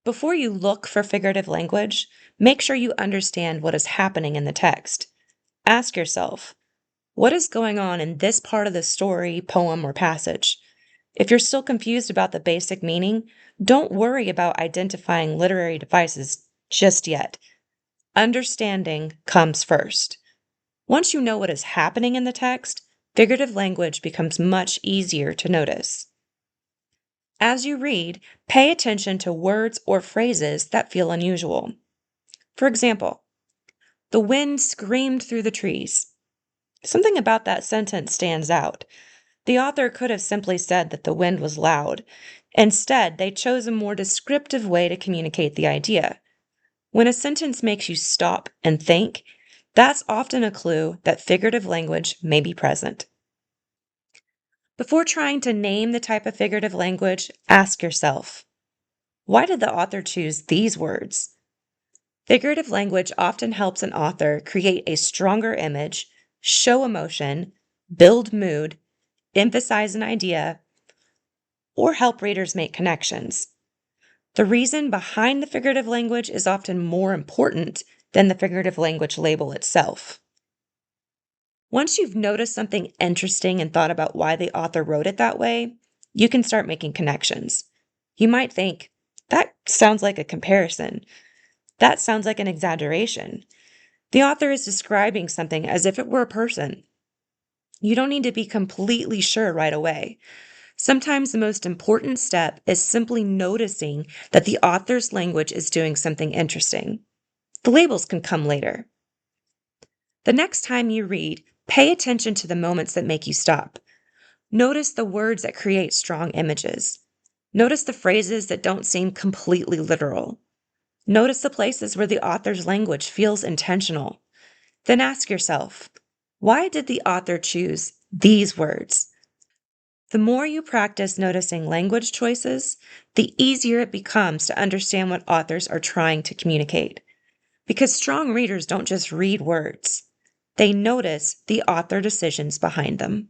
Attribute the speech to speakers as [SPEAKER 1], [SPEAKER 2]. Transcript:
[SPEAKER 1] Before you look for figurative language, make sure you understand what is happening in the text. Ask yourself, what is going on in this part of the story, poem, or passage? If you're still confused about the basic meaning, don't worry about identifying literary devices just yet. Understanding comes first. Once you know what is happening in the text, figurative language becomes much easier to notice. As you read, pay attention to words or phrases that feel unusual. For example, the wind screamed through the trees. Something about that sentence stands out. The author could have simply said that the wind was loud. Instead, they chose a more descriptive way to communicate the idea. When a sentence makes you stop and think, that's often a clue that figurative language may be present. Before trying to name the type of figurative language, ask yourself, why did the author choose these words? Figurative language often helps an author create a stronger image, show emotion, build mood, emphasize an idea, or help readers make connections. The reason behind the figurative language is often more important than the figurative language label itself. Once you've noticed something interesting and thought about why the author wrote it that way, you can start making connections. You might think, that sounds like a comparison. That sounds like an exaggeration. The author is describing something as if it were a person. You don't need to be completely sure right away. Sometimes the most important step is simply noticing that the author's language is doing something interesting. The labels can come later. The next time you read, pay attention to the moments that make you stop. Notice the words that create strong images. Notice the phrases that don't seem completely literal. Notice the places where the author's language feels intentional. Then ask yourself, why did the author choose these words? The more you practice noticing language choices, the easier it becomes to understand what authors are trying to communicate. Because strong readers don't just read words, they notice the author decisions behind them.